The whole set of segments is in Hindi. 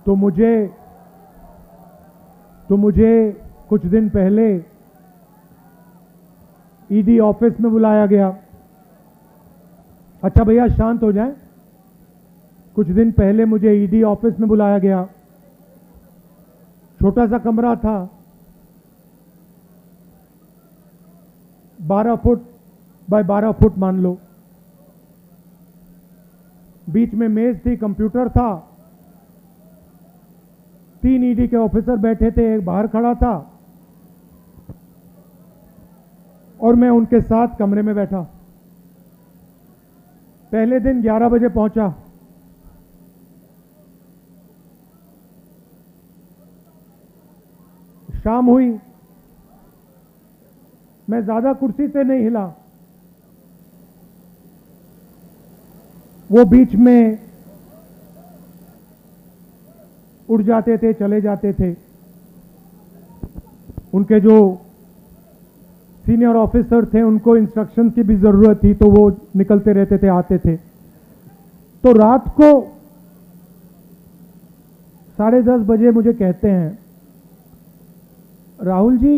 तो मुझे कुछ दिन पहले ईडी ऑफिस में बुलाया गया। अच्छा भैया शांत हो जाएं। कुछ दिन पहले मुझे ईडी ऑफिस में बुलाया गया। छोटा सा कमरा था, 12 फुट बाय 12 फुट मान लो। बीच में मेज थी, कंप्यूटर था, 3 ईडी के ऑफिसर बैठे थे, एक बाहर खड़ा था और मैं उनके साथ कमरे में बैठा। पहले दिन 11 बजे पहुंचा। शाम हुई, मैं ज्यादा कुर्सी से नहीं हिला। वो बीच में उड़ जाते थे, चले जाते थे। उनके जो सीनियर ऑफिसर थे उनको इंस्ट्रक्शन की भी जरूरत थी, तो वो निकलते रहते थे, आते थे। तो रात को 10:30 बजे मुझे कहते हैं, राहुल जी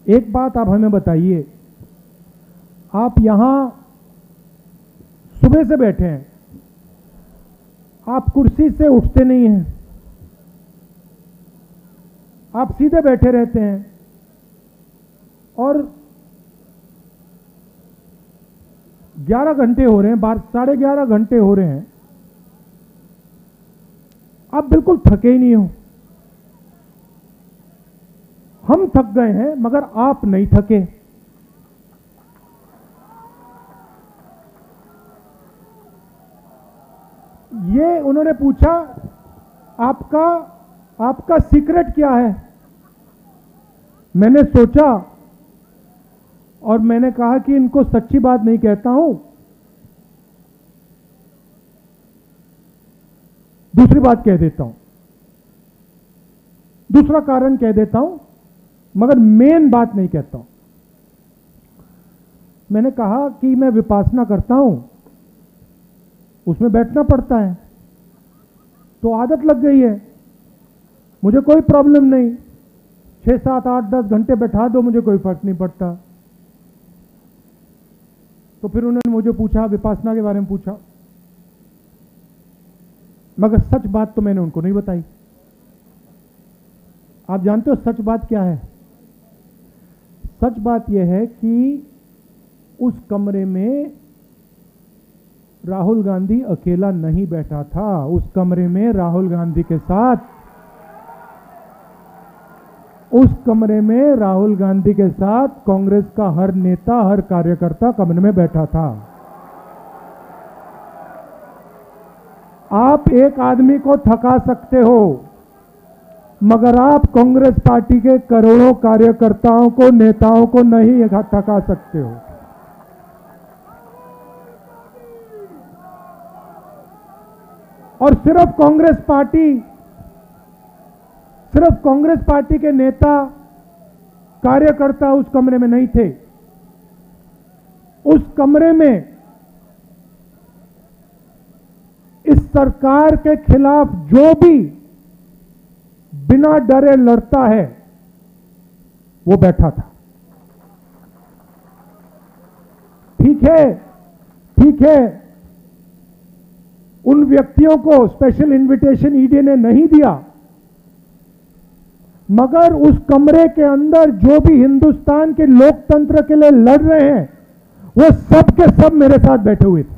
एक बात आप हमें बताइए, आप यहां सुबह से बैठे हैं, आप कुर्सी से उठते नहीं हैं, आप सीधे बैठे रहते हैं और 11 घंटे हो रहे हैं, 11:30 घंटे हो रहे हैं, आप बिल्कुल थके ही नहीं हो। हम थक गए हैं मगर आप नहीं थके। ये उन्होंने पूछा, आपका सीक्रेट क्या है? मैंने सोचा और मैंने कहा कि इनको सच्ची बात नहीं कहता हूं, दूसरी बात कह देता हूं, दूसरा कारण कह देता हूं, मगर मेन बात नहीं कहता हूं। मैंने कहा कि मैं विपासना करता हूं, उसमें बैठना पड़ता है, तो आदत लग गई है, मुझे कोई प्रॉब्लम नहीं, 6, 7, 8, 10 घंटे बैठा दो, मुझे कोई फर्क नहीं पड़ता। तो फिर उन्होंने मुझे पूछा, विपासना के बारे में पूछा, मगर सच बात तो मैंने उनको नहीं बताई। आप जानते हो सच बात क्या है? सच बात यह है कि उस कमरे में राहुल गांधी अकेला नहीं बैठा था। उस कमरे में राहुल गांधी के साथ, उस कमरे में राहुल गांधी के साथ कांग्रेस का हर नेता, हर कार्यकर्ता कमरे में बैठा था। आप एक आदमी को थका सकते हो, मगर आप कांग्रेस पार्टी के करोड़ों कार्यकर्ताओं को, नेताओं को नहीं थका सकते हो। और सिर्फ कांग्रेस पार्टी के नेता, कार्यकर्ता उस कमरे में नहीं थे। उस कमरे में इस सरकार के खिलाफ जो भी बिना डरे लड़ता है वो बैठा था। ठीक है, उन व्यक्तियों को स्पेशल इनविटेशन ईडी ने नहीं दिया, मगर उस कमरे के अंदर जो भी हिंदुस्तान के लोकतंत्र के लिए लड़ रहे हैं वो सब के सब मेरे साथ बैठे हुए थे।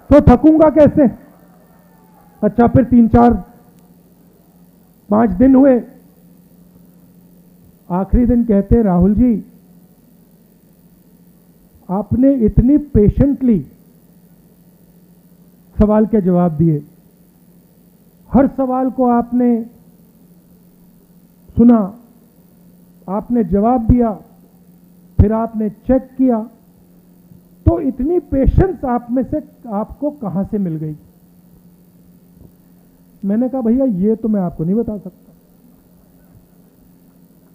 तो थकूंगा कैसे? अच्छा, फिर 3, 4, 5 दिन हुए। आखिरी दिन कहते, राहुल जी आपने इतनी पेशेंटली सवाल के जवाब दिए, हर सवाल को आपने सुना, आपने जवाब दिया, फिर आपने चेक किया, तो इतनी पेशेंस आप में से आपको कहां से मिल गई? मैंने कहा भैया ये तो मैं आपको नहीं बता सकता।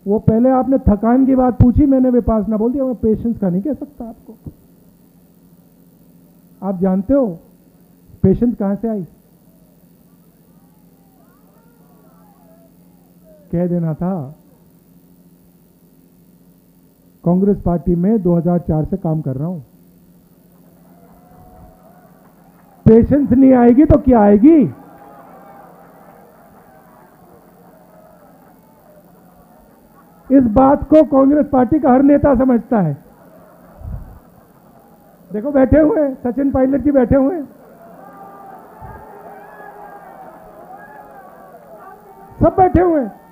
वो पहले आपने थकान की बात पूछी, मैंने विपासना बोल दिया, मैं पेशेंस का नहीं कह सकता आपको। आप जानते हो पेशेंस कहां से आई? कह देना था। कांग्रेस पार्टी में 2004 से काम कर रहा हूं। पेशेंस नहीं आएगी तो क्या आएगी? इस बात को कांग्रेस पार्टी का हर नेता समझता है। देखो बैठे हुए सचिन पायलट जी बैठे हुए, सब बैठे हुए हैं।